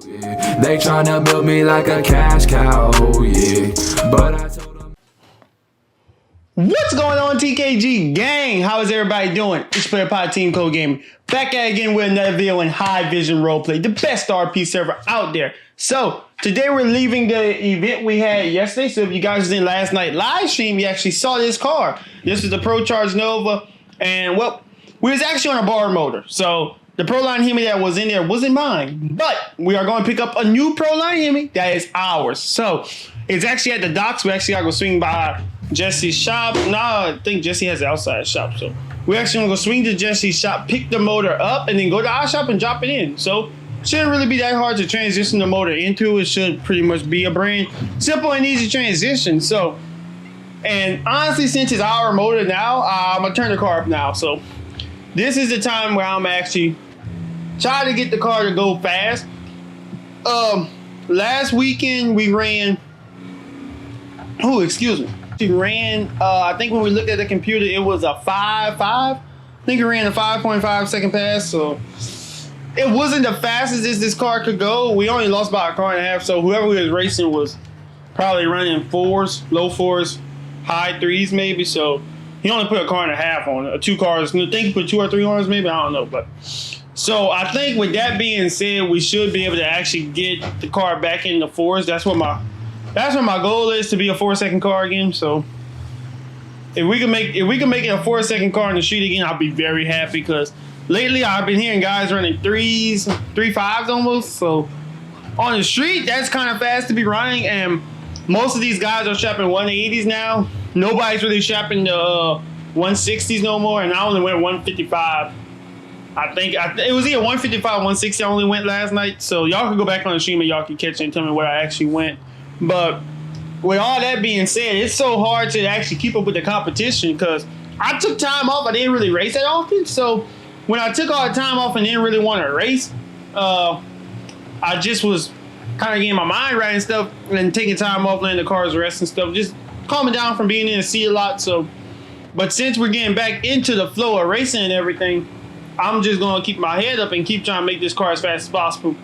They tryna build me like a cash cow, yeah. But I told them. What's going on, TKG gang? How is everybody doing? It's Player Pod Team Code Gaming. Back at it again with another video in High Vision Roleplay, the best RP server out there. So, today we're leaving the event we had yesterday. So if you guys did last night live stream, you actually saw this car. This is the Pro Charge Nova. And well, we was actually on a borrowed motor. So, the Proline Hemi that was in there wasn't mine. But we are going to pick up a new Proline Hemi that is ours. So, it's actually at the docks. We actually got to go swing by Jesse's shop. No, I think Jesse has an outside shop. So, we actually going to go swing to Jesse's shop, pick the motor up, and then go to our shop and drop it in. So, shouldn't really be that hard to transition the motor into. It should pretty much be a brand simple and easy transition. So, and honestly, since it's our motor now, I'm going to turn the car up now. So, this is the time where I'm actually trying to get the car to go fast. Last weekend we ran, I think when we looked at the computer, it was a 5.5. I think it ran a 5.5 second pass. So it wasn't the fastest this car could go. We only lost about a car and a half. So whoever we was racing was probably running fours, low fours, high threes maybe. So he only put a car and a half on it, 2 cars. I think he put 2 or 3 on us, maybe. I don't know. But so I think with that being said, we should be able to actually get the car back in the fours. That's what my goal is, to be a 4-second car again. So if we can make it a 4-second car in the street again, I'll be very happy, because lately I've been hearing guys running 3s, 3.5s almost. So on the street, that's kind of fast to be running, and most of these guys are shopping 180s now. Nobody's really shopping the 160s no more, and I only went 155. I think it was either 155, 160 I only went last night. So y'all can go back on the stream and y'all can catch it and tell me where I actually went. But with all that being said, it's so hard to actually keep up with the competition, because I took time off. I didn't really race that often. So when I took all the time off and didn't really want to race, I just was kind of getting my mind right and stuff, and taking time off, letting the cars rest and stuff, just calming down from being in the sea a lot. So, but since we're getting back into the flow of racing and everything, I'm just going to keep my head up and keep trying to make this car as fast as possible.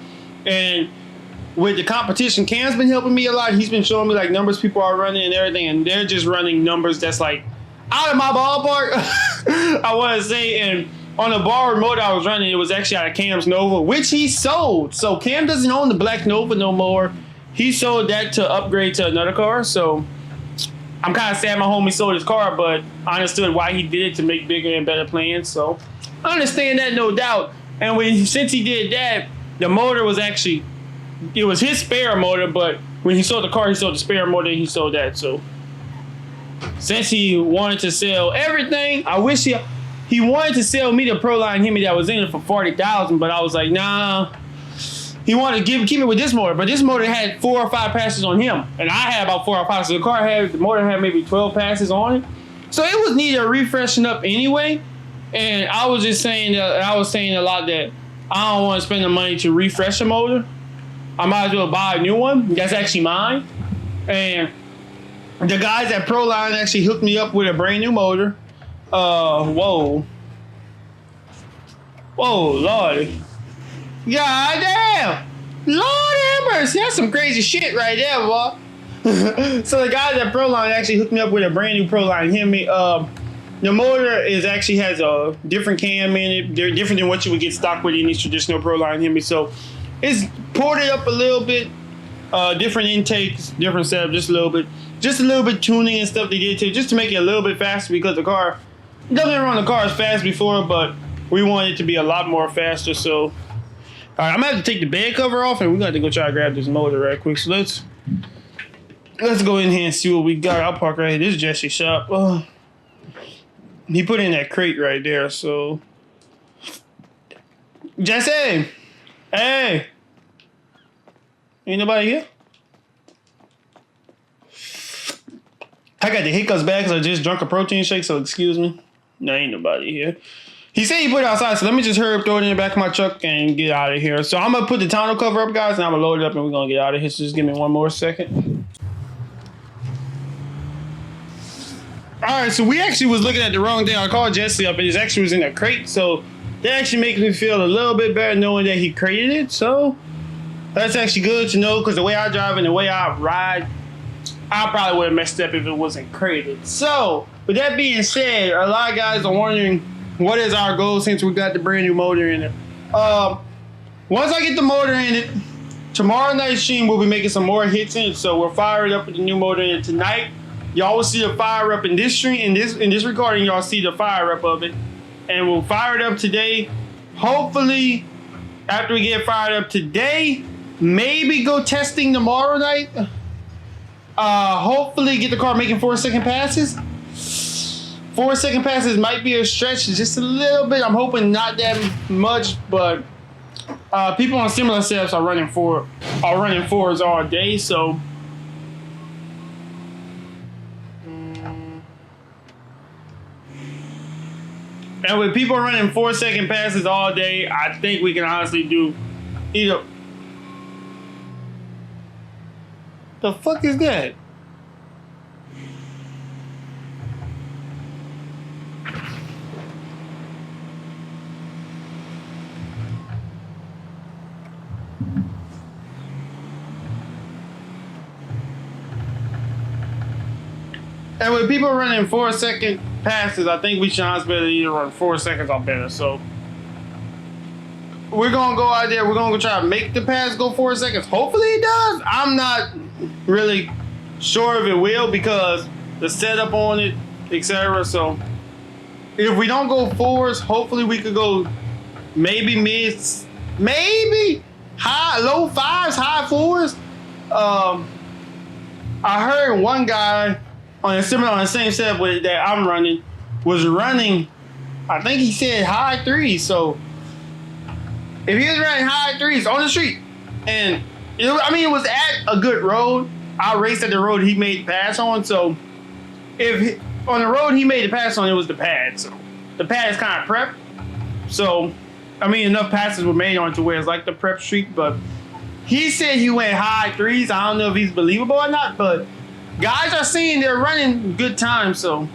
And with the competition, Cam's been helping me a lot. He's been showing me like numbers people are running and everything, and they're just running numbers that's like out of my ballpark, I want to say. And on the borrowed motor I was running, it was actually out of Cam's Nova, which he sold. So Cam doesn't own the black Nova no more. He sold that to upgrade to another car. So I'm kind of sad my homie sold his car, but I understood why he did it, to make bigger and better plans. So I understand that, no doubt. And since he did that, the motor was actually, it was his spare motor, but when he sold the car, he sold the spare motor and he sold that. So since he wanted to sell everything, I wish he wanted to sell me the Proline Hemi that was in it for $40,000, but I was like, nah. He wanted to keep it with this motor, but this motor had 4 or 5 passes on him, and I had about 4 or 5. So the motor had maybe 12 passes on it, so it was needed a refreshing up anyway. And I was just saying that I was saying a lot that I don't want to spend the money to refresh a motor. I might as well buy a new one that's actually mine. And the guys at Proline actually hooked me up with a brand new motor. Whoa, lordy. God damn! Lord have mercy, that's some crazy shit right there, boy. So the guys at Proline actually hooked me up with a brand new Proline Hemi. The motor actually has a different cam in it. They're different than what you would get stock with in these traditional Proline Hemi. So it's ported up a little bit, different intakes, different setup, just a little bit tuning and stuff they did to, just to make it a little bit faster, because the car, doesn't run the car as fast before, but we want it to be a lot more faster. So all right, I'm gonna have to take the bed cover off, and we're gonna have to go try to grab this motor right quick. So let's go in here and see what we got. I'll park right here. This is Jesse's shop. He put in that crate right there. So Jesse, hey, ain't nobody here? I got the hiccups bad because I just drank a protein shake, so excuse me. No, ain't nobody here. He said he put it outside, so let me just hurry up, throw it in the back of my truck, and get out of here. So I'm going to put the tonneau cover up, guys, and I'm going to load it up, and we're going to get out of here. So just give me one more second. All right, so we actually was looking at the wrong thing. I called Jesse up, and it actually was in a crate. So that actually makes me feel a little bit better knowing that he crated it. So That's actually good to know because the way I drive and the way I ride, I probably would have messed up if it wasn't crated. So, with that being said, a lot of guys are wondering what is our goal since we got the brand new motor in it. Once I get the motor in it, tomorrow night's stream we'll be making some more hits in it. So we'll fire it up with the new motor in it tonight. Y'all will see the fire up in this stream, in this recording. Y'all see the fire up of it, and we'll fire it up today. Hopefully, after we get fired up today, maybe go testing tomorrow night. Hopefully get the car making 4-second passes. 4-second passes might be a stretch, just a little bit. I'm hoping not that much, but people on similar setups are running fours all day. So and with people running 4-second passes all day, I think we can honestly do either. The fuck is that? And with people running 4-second passes, I think we should honestly better either run 4 seconds or better. So we're gonna go out there. We're gonna go try to make the pass go 4 seconds. Hopefully it does. I'm not really sure if it will because the setup on it, etc. So if we don't go fours, hopefully we could go maybe mids, maybe low fives, high fours. I heard one guy on the same setup with that I'm running was running. I think he said high threes. So if he was running high threes on the street, and it was at a good road. I raced at the road he made the pass on. So on the road he made the pass on, it was the pad. So the pad is kind of prep. So enough passes were made on to where it's like the prep street. But he said he went high threes. I don't know if he's believable or not, but guys are saying they're running good time. So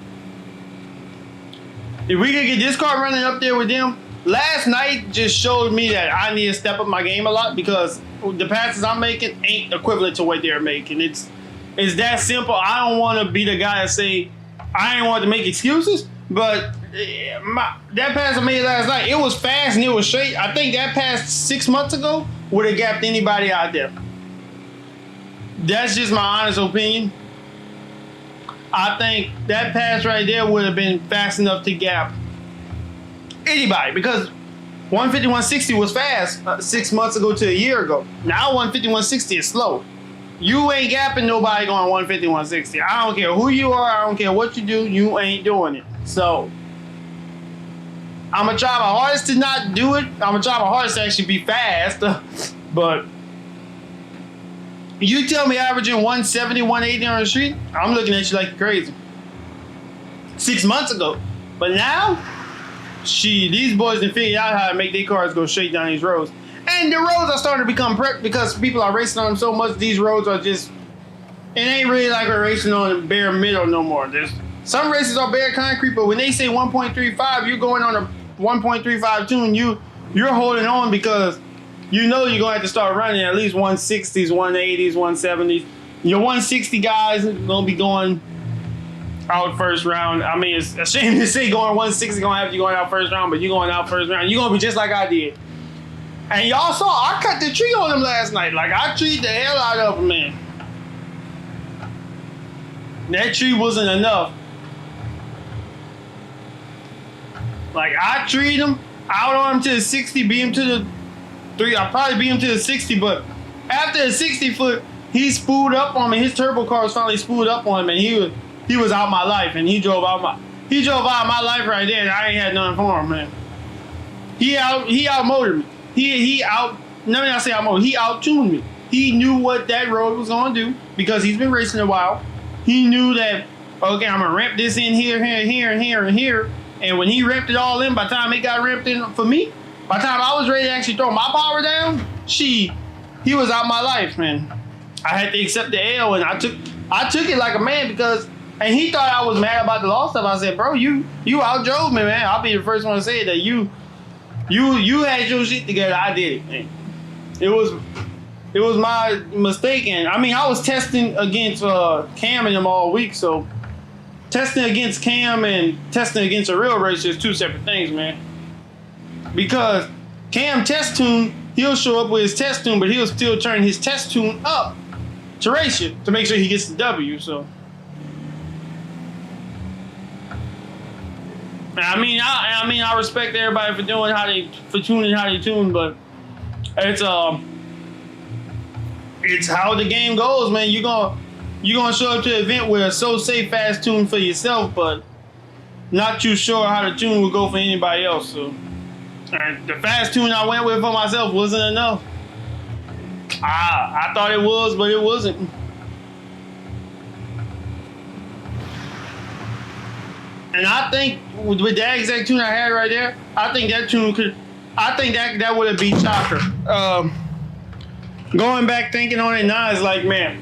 if we could get this car running up there with them, last night just showed me that I need to step up my game a lot because the passes I'm making ain't equivalent to what they're making. It's that simple. I don't want to be the guy to say I ain't want to make excuses, but that pass I made last night, it was fast and it was straight. I think that pass 6 months ago would have gapped anybody out there. That's just my honest opinion. I think that pass right there would have been fast enough to gap anybody because 150, 160 was fast 6 months ago to a year ago. Now 150, 160 is slow. You ain't gapping nobody going 150, 160. I don't care who you are. I don't care what you do. You ain't doing it. So I'm going to try my hardest to not do it. I'm going to try my hardest to actually be fast. But you tell me averaging 170, 180 on the street, I'm looking at you like you're crazy. 6 months ago. But now, these boys done figured out how to make their cars go straight down these roads. And the roads are starting to become prepped because people are racing on them so much. These roads are just, it ain't really like we're racing on bare middle no more. There's some races are bare concrete, but when they say 1.35, you're going on a 1.35 tune. You're holding on because you know you're gonna have to start running at least 160s, 180s, 170s. Your 160 guys are gonna be going out first round. It's a shame to say going 160 gonna have you going out first round, but you're going out first round. You're gonna be just like I did. And y'all saw I cut the tree on them last night. Like I treed the hell out of them, man. That tree wasn't enough. Like I treed him, out on him to the 60, beat him to the 3. I probably beat him to the 60, but after the 60 foot, he spooled up on me. His turbo car was finally spooled up on him, and he was out my life, and he drove out my life right there, and I ain't had nothing for him, man. He outmotored me. He out-tuned me. He knew what that road was gonna do because he's been racing a while. He knew that, okay, I'm gonna ramp this in here, and here. And when he ramped it all in, by the time it got ramped in for me, by the time I was ready to actually throw my power down, he was out my life, man. I had to accept the L, and I took it like a man because, and he thought I was mad about the loss stuff. I said, bro, you outdrove me, man. I'll be the first one to say that you had your shit together. I did it, man. It was my mistake, and I mean I was testing against Cam and them all week, so testing against Cam and testing against a real racer is two separate things, man. Because Cam test tune, he'll show up with his test tune, but he'll still turn his test tune up to race it to make sure he gets the W. So I mean I respect everybody for doing for tuning how they tune, but it's how the game goes, man. You're gonna show up to an event with a so safe fast tune for yourself, but not too sure how the tune will go for anybody else. So the fast tune I went with for myself wasn't enough. I thought it was, but it wasn't. And I think with that exact tune I had right there, I think that would have beat Shocker. Going back thinking on it now is like, man,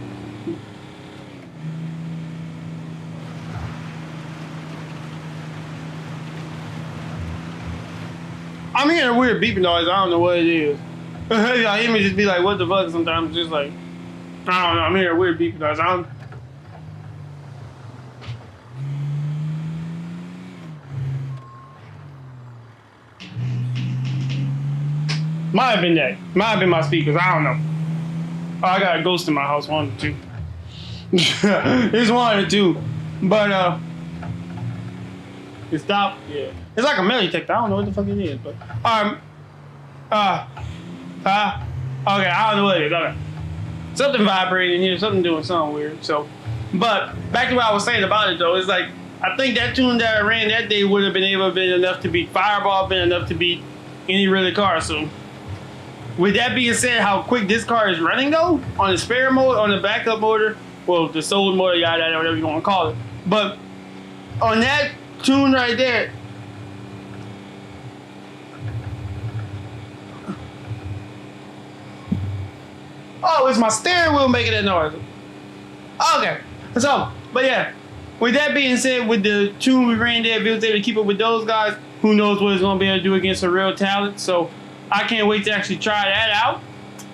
I'm hearing a weird beeping noise. I don't know what it is. Y'all hear me just be like, what the fuck? Sometimes just like, I don't know. I'm hearing a weird beeping noise. Might have been that. Might have been my speakers. I don't know. Oh, I got a ghost in my house. One or two. It's one or two. But it stopped. Yeah. It's like a metal detector. I don't know what the fuck it is, but okay, I don't know what it is. Okay. Something vibrating here, something doing something weird. So, but back to what I was saying about it though, it's like I think that tune that I ran that day would have been enough to beat Fireball, been enough to beat any really car. So, with that being said, how quick this car is running though, on the spare mode, on the backup motor, well, the sold motor, yada, whatever you want to call it, but on that tune right there. Oh, it's my steering wheel making that noise. Okay, so, but yeah, with that being said, with the tune we ran there, if we was able to keep up with those guys, who knows what it's going to be able to do against a real talent. So I can't wait to actually try that out.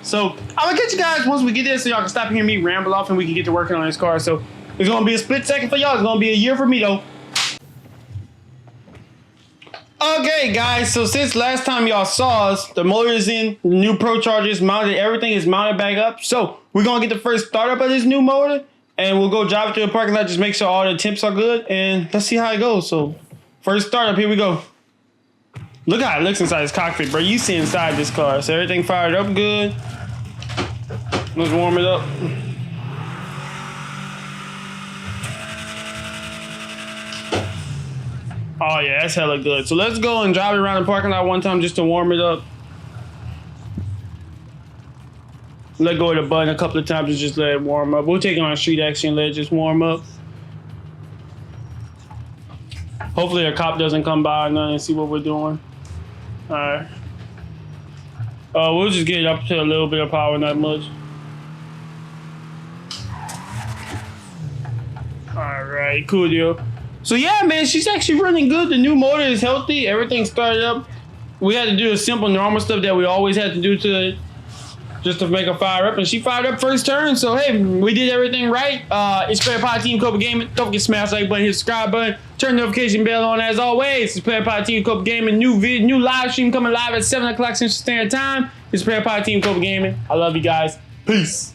So I'm going to catch you guys once we get there so y'all can stop hearing me ramble off and we can get to working on this car. So it's going to be a split second for y'all. It's going to be a year for me though. Okay, guys, so since last time y'all saw us, the motor is in, the new Pro Chargers mounted, everything is mounted back up. So we're going to get the first startup of this new motor, and we'll go drive it to the parking lot, just make sure all the temps are good, and let's see how it goes. So first startup, here we go. Look how it looks inside this cockpit, bro. You see inside this car. So everything fired up good. Let's warm it up. Oh yeah, that's hella good. So let's go and drive it around the parking lot one time just to warm it up. Let go of the button a couple of times and just let it warm up. We'll take it on street action and let it just warm up. Hopefully a cop doesn't come by or nothing and see what we're doing. Alright. We'll just get it up to a little bit of power, not much. Alright, cool deal. So yeah, man, she's actually running good. The new motor is healthy. Everything started up. We had to do the simple, normal stuff that we always had to do to it just to make her fire up. And she fired up first turn. So, hey, we did everything right. It's Player Pod Team Copa Gaming. Don't forget to smash that like button, hit the subscribe button, turn the notification bell on as always. It's Player Pod Team Copa Gaming. New live stream coming live at 7 o'clock Central Standard Time. It's Player Pod Team Copa Gaming. I love you guys. Peace.